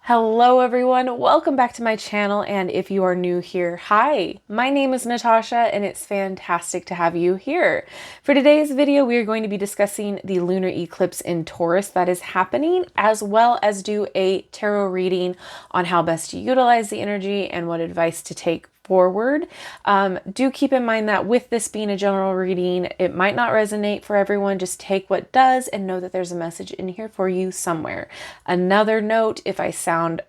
Hello everyone, welcome back to my channel, and if you are new here, hi, my name is Natasha and it's fantastic to have you here. For today's video, we are going to be discussing the lunar eclipse in Taurus that is happening, as well as do a tarot reading on how best to utilize the energy and what advice to take forward. Do keep in mind that with this being a general reading, it might not resonate for everyone. Just take what does and know that there's a message in here for you somewhere. Another note, if I sound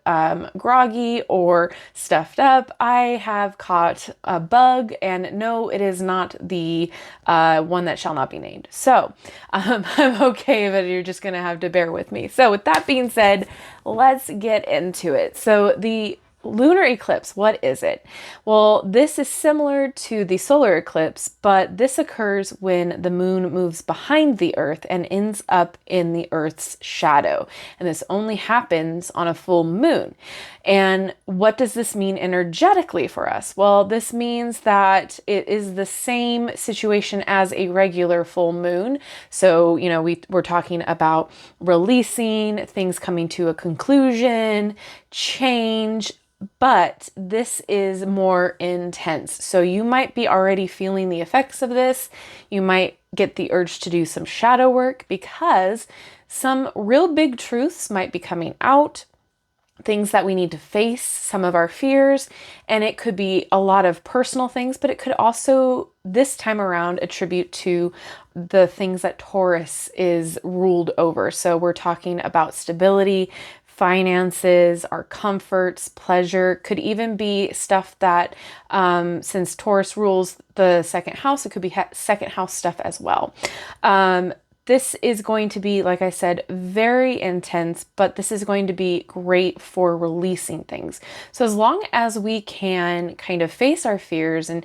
groggy or stuffed up, I have caught a bug, and no, it is not the one that shall not be named. So I'm okay, but you're just gonna have to bear with me. So with that being said, let's get into it. So the lunar eclipse, what is it? Well, this is similar to the solar eclipse, but this occurs when the moon moves behind the earth and ends up in the earth's shadow. And this only happens on a full moon. And what does this mean energetically for us? Well, this means that it is the same situation as a regular full moon. So, we're talking about releasing, things coming to a conclusion, change, but this is more intense. So you might be already feeling the effects of this. You might get the urge to do some shadow work because some real big truths might be coming out, things that we need to face, some of our fears, and it could be a lot of personal things, but it could also, this time around, attribute to the things that Taurus is ruled over. So we're talking about stability, finances, our comforts, pleasure, could even be stuff that, since Taurus rules the second house, it could be second house stuff as well. This is going to be, like I said, very intense, but this is going to be great for releasing things. So as long as we can kind of face our fears and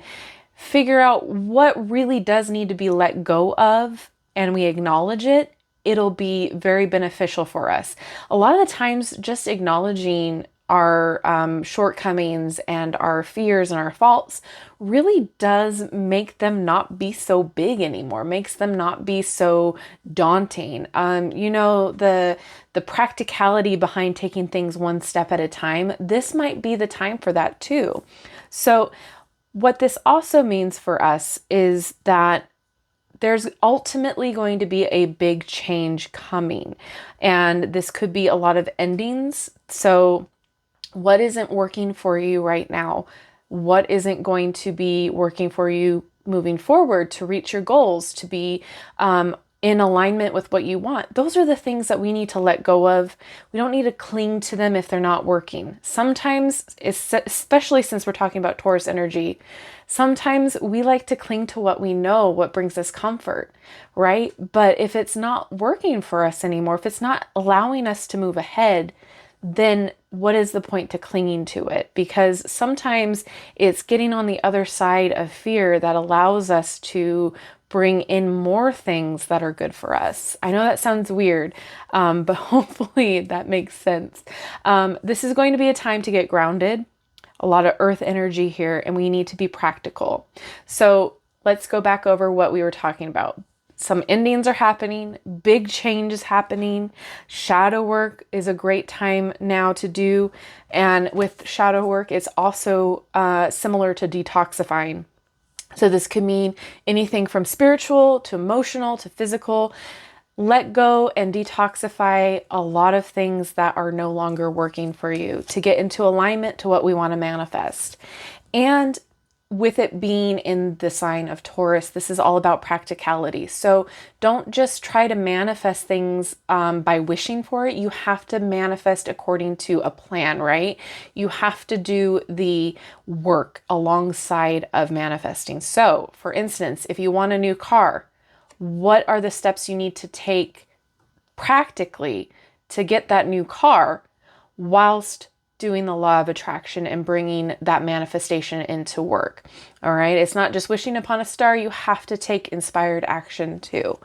figure out what really does need to be let go of, and we acknowledge it, it'll be very beneficial for us. A lot of the times, just acknowledging our shortcomings and our fears and our faults really does make them not be so big anymore, makes them not be so daunting. The practicality behind taking things one step at a time, this might be the time for that too. So what this also means for us is that there's ultimately going to be a big change coming, and this could be a lot of endings. So what isn't working for you right now? What isn't going to be working for you moving forward to reach your goals, to be in alignment with what you want? Those are the things that we need to let go of. We don't need to cling to them if they're not working. Sometimes, especially since we're talking about Taurus energy, sometimes we like to cling to what we know, what brings us comfort, right? But if it's not working for us anymore, if it's not allowing us to move ahead, then what is the point to clinging to it? Because sometimes it's getting on the other side of fear that allows us to bring in more things that are good for us. I know that sounds weird, but hopefully that makes sense. This is going to be a time to get grounded, a lot of earth energy here, and we need to be practical. So let's go back over what we were talking about. Some endings are happening, big change is happening. Shadow work is a great time now to do. And with shadow work, it's also similar to detoxifying. So this could mean anything from spiritual to emotional to physical. Let go and detoxify a lot of things that are no longer working for you to get into alignment to what we want to manifest. And with it being in the sign of Taurus, this is all about practicality. So don't just try to manifest things by wishing for it. You have to manifest according to a plan, right? You have to do the work alongside of manifesting. So for instance, if you want a new car, what are the steps you need to take practically to get that new car whilst doing the law of attraction and bringing that manifestation into work? All right. It's not just wishing upon a star. You have to take inspired action too.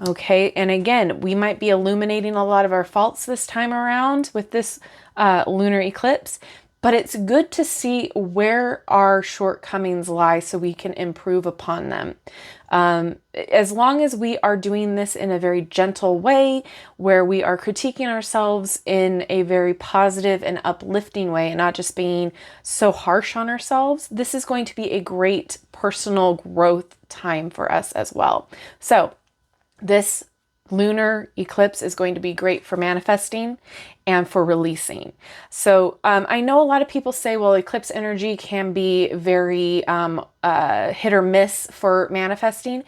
Okay. And again, we might be illuminating a lot of our faults this time around with this lunar eclipse, But it's good to see where our shortcomings lie so we can improve upon them. As long as we are doing this in a very gentle way, where we are critiquing ourselves in a very positive and uplifting way and not just being so harsh on ourselves, this is going to be a great personal growth time for us as well. So this lunar eclipse is going to be great for manifesting and for releasing. So I know a lot of people say, well, eclipse energy can be very hit or miss for manifesting.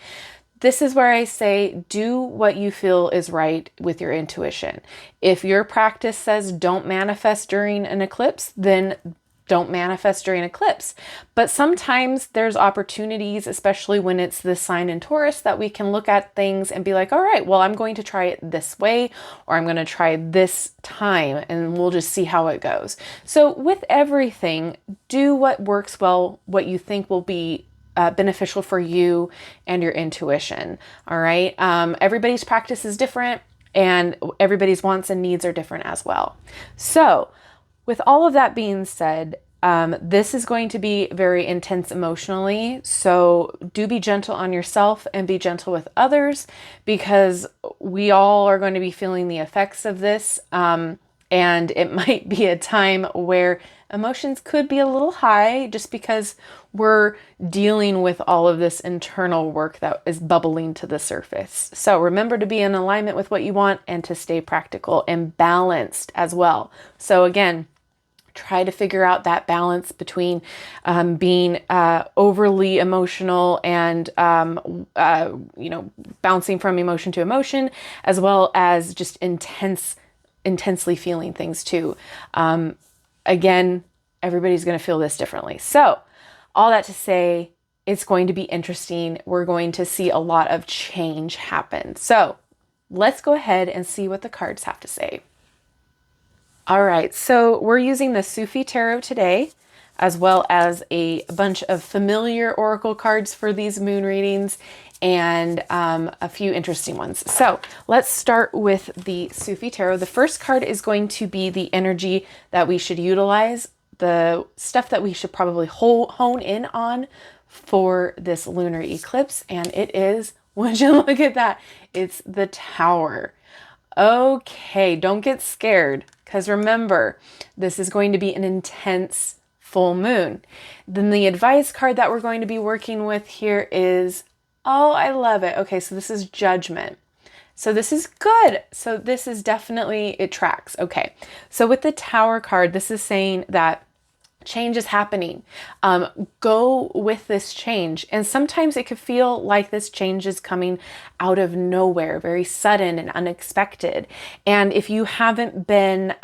This is where I say, do what you feel is right with your intuition. If your practice says don't manifest during an eclipse, then don't manifest during eclipse. But sometimes there's opportunities, especially when it's this sign in Taurus, that we can look at things and be like, all right, well, I'm going to try it this way, or I'm going to try this time, and we'll just see how it goes. So with everything, do what works well, what you think will be beneficial for you and your intuition. All right. Everybody's practice is different, and everybody's wants and needs are different as well. So with all of that being said, this is going to be very intense emotionally. So do be gentle on yourself and be gentle with others, because we all are going to be feeling the effects of this. And it might be a time where emotions could be a little high just because we're dealing with all of this internal work that is bubbling to the surface. So remember to be in alignment with what you want and to stay practical and balanced as well. So again, try to figure out that balance between being overly emotional and, bouncing from emotion to emotion, as well as just intensely feeling things too. Again, everybody's going to feel this differently. So all that to say, it's going to be interesting. We're going to see a lot of change happen. So let's go ahead and see what the cards have to say. All right, so we're using the Sufi Tarot today, as well as a bunch of familiar oracle cards for these moon readings, and a few interesting ones. So let's start with the Sufi Tarot. The first card is going to be the energy that we should utilize, the stuff that we should probably hone in on for this lunar eclipse, and it is, would you look at that, it's the Tower. Okay, don't get scared, because remember, this is going to be an intense full moon. Then the advice card that we're going to be working with here is, oh, I love it. Okay, so this is Judgment. So this is good. So this is definitely, it tracks. Okay, so with the Tower card, this is saying that change is happening. Go with this change. And sometimes it could feel like this change is coming out of nowhere, very sudden and unexpected. And if you haven't been,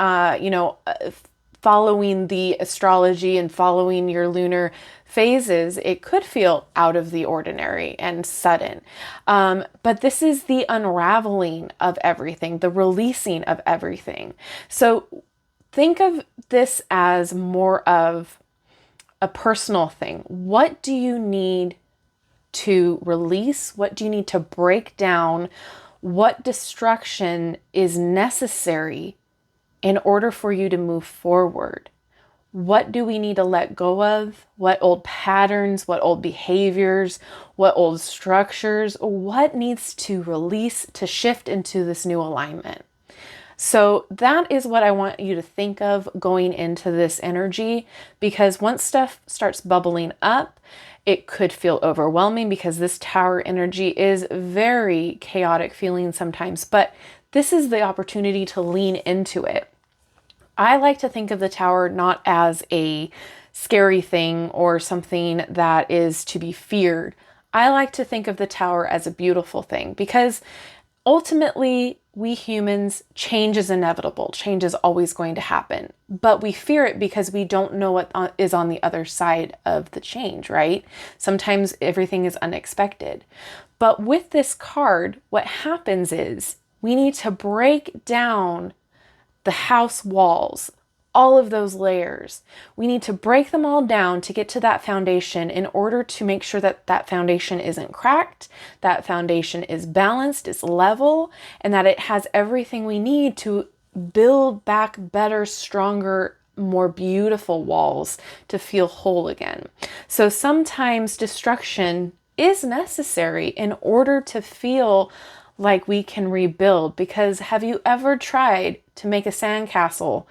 following the astrology and following your lunar phases, it could feel out of the ordinary and sudden. But this is the unraveling of everything, the releasing of everything. So think of this as more of a personal thing. What do you need to release? What do you need to break down? What destruction is necessary in order for you to move forward? What do we need to let go of? What old patterns, what old behaviors, what old structures, what needs to release to shift into this new alignment? So that is what I want you to think of going into this energy, because once stuff starts bubbling up, it could feel overwhelming because this Tower energy is very chaotic feeling sometimes, but this is the opportunity to lean into it. I like to think of the Tower not as a scary thing or something that is to be feared. I like to think of the Tower as a beautiful thing, because ultimately, we humans, change is inevitable. Change is always going to happen, but we fear it because we don't know what is on the other side of the change, right? Sometimes everything is unexpected. But with this card, what happens is we need to break down the house walls, all of those layers. We need to break them all down to get to that foundation in order to make sure that that foundation isn't cracked, that foundation is balanced, it's level, and that it has everything we need to build back better, stronger more beautiful walls to feel whole again. So sometimes destruction is necessary in order to feel like we can rebuild. Because have you ever tried to make a sandcastle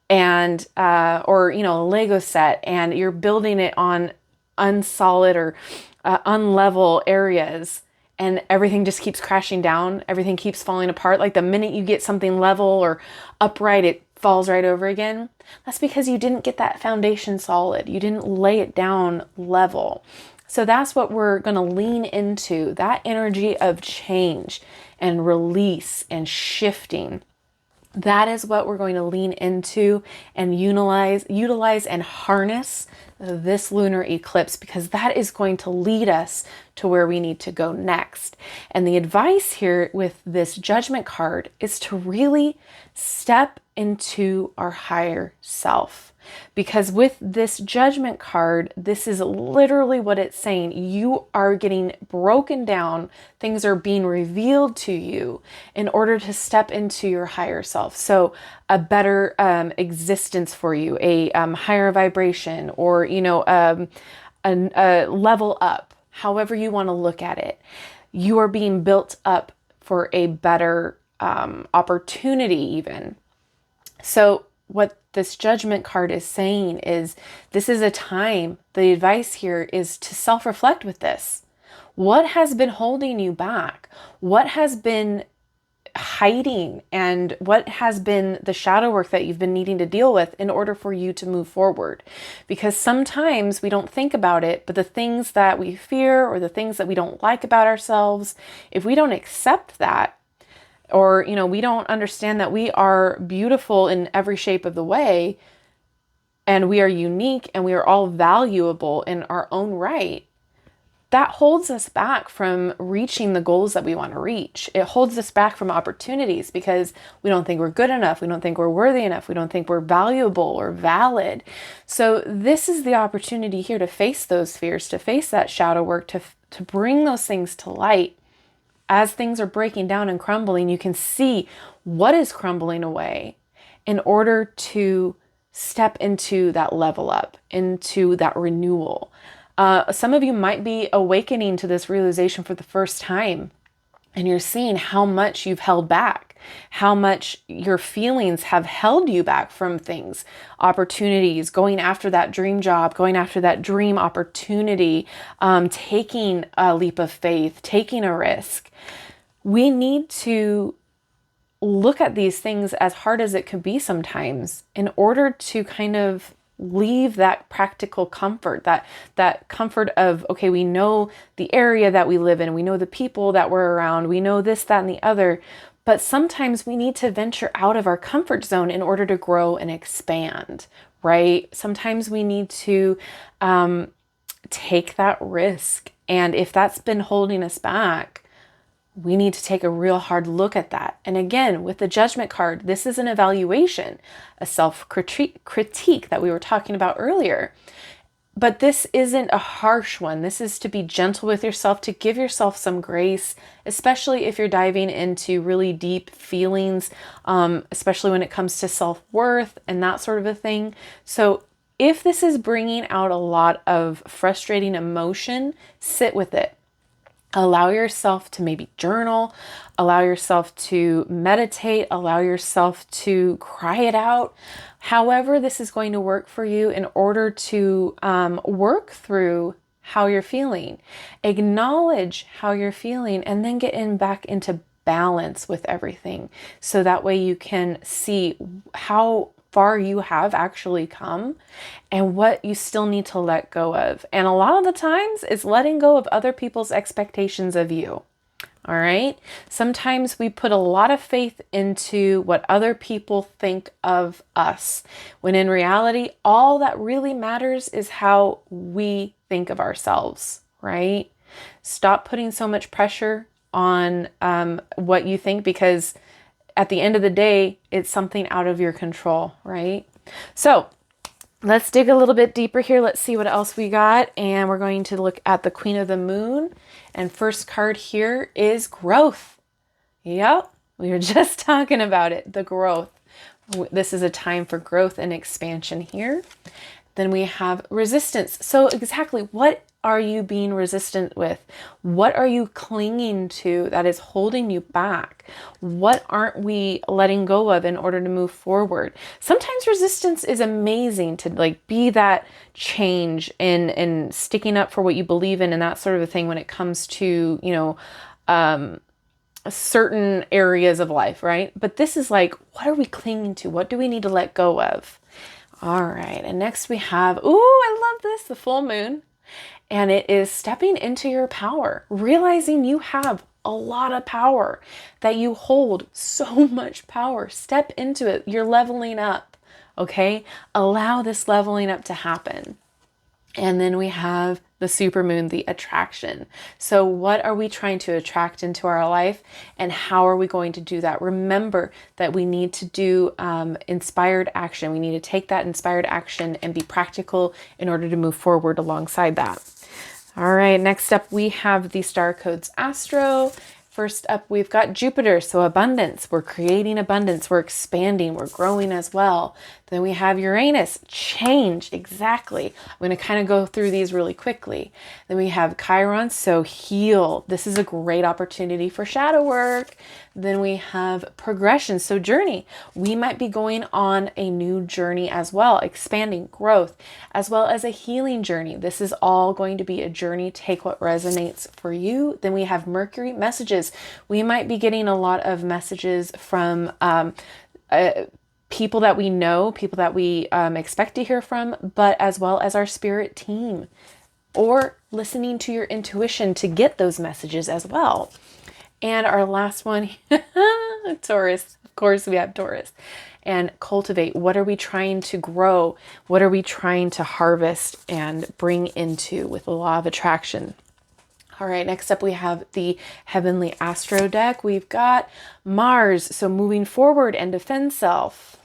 and or a Lego set, and you're building it on unsolid or unlevel areas, and everything just keeps crashing down, everything keeps falling apart? Like the minute you get something level or upright, it falls right over again. That's because you didn't get that foundation solid. You didn't lay it down level. So that's what we're going to lean into, that energy of change and release and shifting. That is what we're going to lean into and utilize and harness this lunar eclipse, because that is going to lead us to where we need to go next. And the advice here with this Judgment card is to really step into our higher self. Because with this Judgment card, this is literally what it's saying. You are getting broken down. Things are being revealed to you in order to step into your higher self. So a better existence for you, a higher vibration, or, a level up, however you want to look at it. You are being built up for a better opportunity even. So what this Judgment card is saying is, this is a time, the advice here is to self-reflect with this. What has been holding you back? What has been hiding, and what has been the shadow work that you've been needing to deal with in order for you to move forward? Because sometimes we don't think about it, but the things that we fear or the things that we don't like about ourselves, if we don't accept that, or, we don't understand that we are beautiful in every shape of the way, and we are unique, and we are all valuable in our own right, that holds us back from reaching the goals that we want to reach. It holds us back from opportunities because we don't think we're good enough. We don't think we're worthy enough. We don't think we're valuable or valid. So this is the opportunity here to face those fears, to face that shadow work, to bring those things to light. As things are breaking down and crumbling, you can see what is crumbling away in order to step into that level up, into that renewal. Some of you might be awakening to this realization for the first time, and you're seeing how much you've held back, how much your feelings have held you back from things, opportunities, going after that dream job, going after that dream opportunity, taking a leap of faith, taking a risk. We need to look at these things, as hard as it could be sometimes, in order to kind of leave that practical comfort, that comfort of, okay, we know the area that we live in, we know the people that we're around, we know this, that, and the other, but sometimes we need to venture out of our comfort zone in order to grow and expand, right? Sometimes we need to take that risk, and if that's been holding us back, we need to take a real hard look at that. And again, with the Judgment card, this is an evaluation, a self-critique that we were talking about earlier. But this isn't a harsh one. This is to be gentle with yourself, to give yourself some grace, especially if you're diving into really deep feelings, especially when it comes to self-worth and that sort of a thing. So if this is bringing out a lot of frustrating emotion, sit with it. Allow yourself to maybe journal, allow yourself to meditate, allow yourself to cry it out. However this is going to work for you in order to work through how you're feeling. Acknowledge how you're feeling, and then get back into balance with everything. So that way you can see how far you have actually come and what you still need to let go of. And a lot of the times it's letting go of other people's expectations of you. All right. Sometimes we put a lot of faith into what other people think of us, when in reality, all that really matters is how we think of ourselves, right? Stop putting so much pressure on what you think, because at the end of the day, it's something out of your control, right? So let's dig a little bit deeper here. Let's see what else we got. And we're going to look at the Queen of the Moon. And first card here is growth. Yep, we were just talking about it, the growth, This is a time for growth and expansion here. Then we have resistance. So exactly, what are you being resistant with? What are you clinging to that is holding you back? What aren't we letting go of in order to move forward? Sometimes resistance is amazing to like be that change and sticking up for what you believe in and that sort of a thing when it comes to, you know, certain areas of life, right? But this is like, what are we clinging to? What do we need to let go of? All right, and next we have, ooh, I love this, the full moon. And it is stepping into your power, realizing you have a lot of power, that you hold so much power. Step into it. You're leveling up, okay? Allow this leveling up to happen. And then we have the supermoon, the attraction. So what are we trying to attract into our life and how are we going to do that? Remember that we need to do inspired action. We need to take that inspired action and be practical in order to move forward alongside that. All right, next up we have the star codes Astro. First up, we've got Jupiter, so abundance. We're creating abundance. We're expanding. We're growing as well. Then we have Uranus, change, exactly. I'm going to kind of go through these really quickly. Then we have Chiron, so heal. This is a great opportunity for shadow work. Then we have progression, so journey. We might be going on a new journey as well, expanding, growth, as well as a healing journey. This is all going to be a journey. Take what resonates for you. Then we have Mercury, messages. We might be getting a lot of messages from people that we know, people that we expect to hear from, but as well as our spirit team, or listening to your intuition to get those messages as well. And our last one, Taurus. Of course, we have Taurus. And cultivate. What are we trying to grow? What are we trying to harvest and bring into with the law of attraction? All right, next up we have the Heavenly Astro deck. We've got Mars, so moving forward and defend self.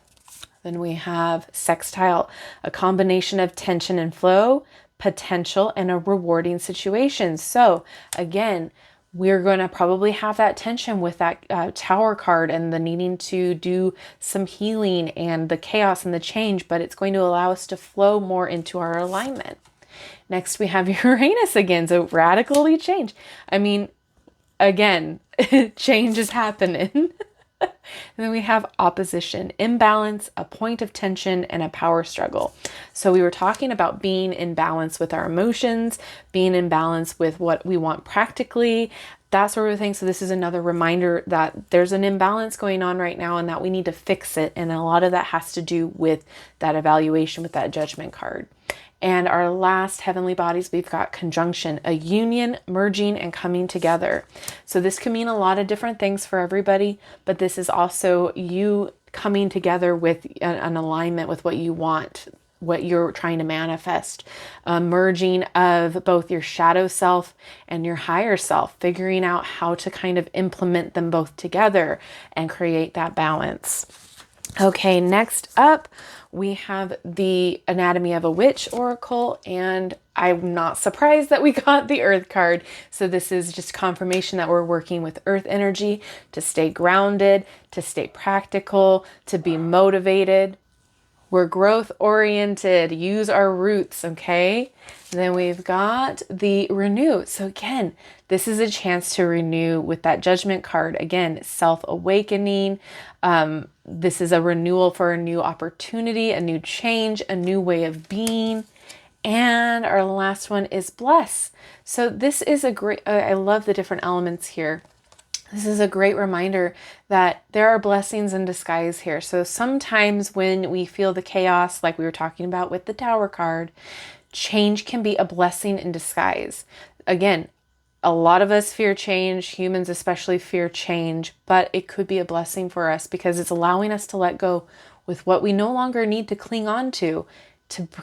Then we have Sextile, a combination of tension and flow, potential, and a rewarding situation. So again, we're going to probably have that tension with that Tower card and the needing to do some healing and the chaos and the change, but it's going to allow us to flow more into our alignment. Next, we have Uranus again, so radically change. I mean, again, change is happening. And then we have opposition, imbalance, a point of tension, and a power struggle. So we were talking about being in balance with our emotions, being in balance with what we want practically, that sort of thing. So this is another reminder that there's an imbalance going on right now and that we need to fix it. And a lot of that has to do with that evaluation with that judgment card. And our last heavenly bodies, we've got conjunction, a union, merging, and coming together. So this can mean a lot of different things for everybody, but this is also you coming together with an alignment with what you want, what you're trying to manifest, a merging of both your shadow self and your higher self, figuring out how to kind of implement them both together and create that balance. Okay, next up, we have the Anatomy of a Witch Oracle, and I'm not surprised that we got the Earth card. So this is just confirmation that we're working with Earth energy to stay grounded, to stay practical, to be motivated. We're growth oriented, use our roots, okay? Then we've got the renew. So again, this is a chance to renew with that judgment card. Again, self-awakening. This is a renewal for a new opportunity, a new change, a new way of being. And our last one is bless. So this is a great, I love the different elements here. This is a great reminder that there are blessings in disguise here. So sometimes when we feel the chaos, like we were talking about with the Tower card, change can be a blessing in disguise. Again, a lot of us fear change, humans especially fear change, but it could be a blessing for us because it's allowing us to let go with what we no longer need to cling on to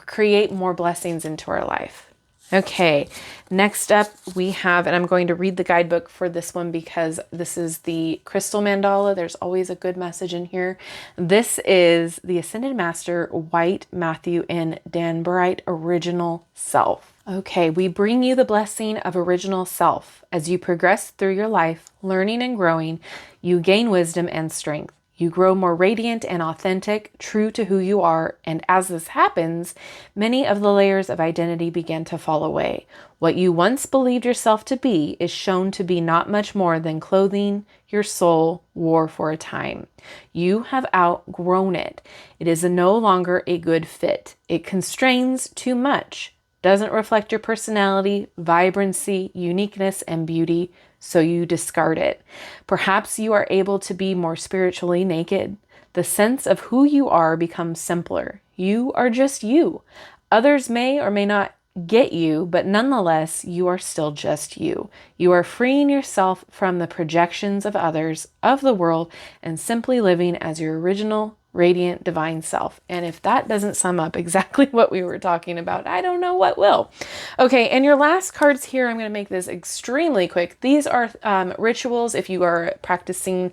create more blessings into our life. Okay, next up we have, and I'm going to read the guidebook for this one because this is the crystal mandala. There's always a good message in here. This is the Ascended Master, White, Matthew, and Danburite Original Self. Okay, we bring you the blessing of original self. As you progress through your life, learning and growing, you gain wisdom and strength. You grow more radiant and authentic, true to who you are, and as this happens, many of the layers of identity begin to fall away. What you once believed yourself to be is shown to be not much more than clothing your soul wore for a time. You have outgrown it. It is no longer a good fit. It constrains too much, doesn't reflect your personality, vibrancy, uniqueness, and beauty, so you discard it. Perhaps you are able to be more spiritually naked. The sense of who you are becomes simpler. You are just you. Others may or may not get you, but nonetheless, you are still just you. You are freeing yourself from the projections of others, of the world, and simply living as your original, radiant, divine self. And if that doesn't sum up exactly what we were talking about, I don't know what will. Okay, and your last cards here, I'm going to make this extremely quick. These are rituals if you are practicing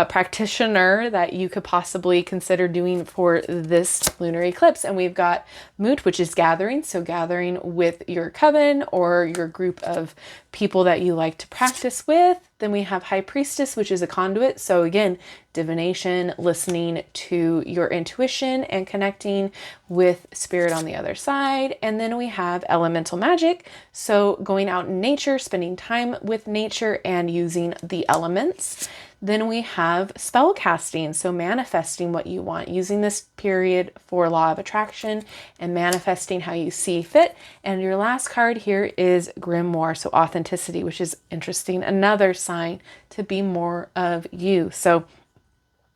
practitioner that you could possibly consider doing for this lunar eclipse. And we've got Moot, which is gathering. So gathering with your coven or your group of people that you like to practice with. Then we have High Priestess, which is a conduit. So again, divination, listening to your intuition and connecting with spirit on the other side. And then we have Elemental Magic. So going out in nature, spending time with nature and using the elements. Then we have spell casting, so manifesting what you want, using this period for law of attraction and manifesting how you see fit. And your last card here is grimoire, so authenticity, which is interesting, another sign to be more of you. So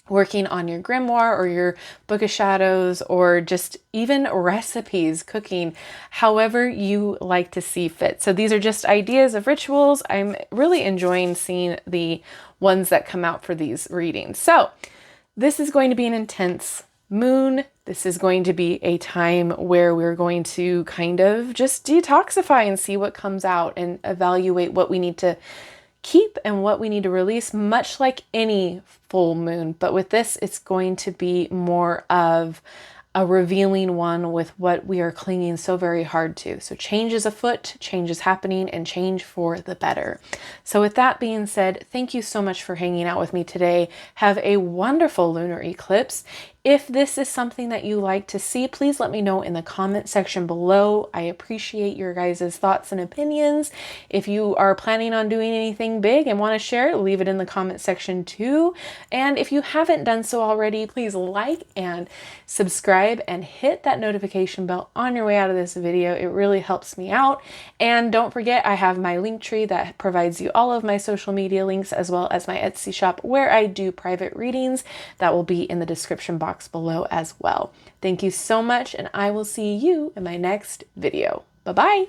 working on your grimoire or your book of shadows or just even recipes, cooking, however you like to see fit. So these are just ideas of rituals. I'm really enjoying seeing the ones that come out for these readings. So this is going to be an intense moon. This is going to be a time where we're going to kind of just detoxify and see what comes out and evaluate what we need to keep and what we need to release, much like any full moon. But with this, it's going to be more of a revealing one with what we are clinging so very hard to. So change is afoot, change is happening, and change for the better. So with that being said, thank you so much for hanging out with me today. Have a wonderful lunar eclipse. If this is something that you like to see, please let me know in the comment section below. I appreciate your guys' thoughts and opinions. If you are planning on doing anything big and want to share it, leave it in the comment section too. And if you haven't done so already, please like and subscribe and hit that notification bell on your way out of this video. It really helps me out. And don't forget, I have my link tree that provides you all of my social media links as well as my Etsy shop where I do private readings. That will be in the description box below as well. Thank you so much, and I will see you in my next video. Bye-bye.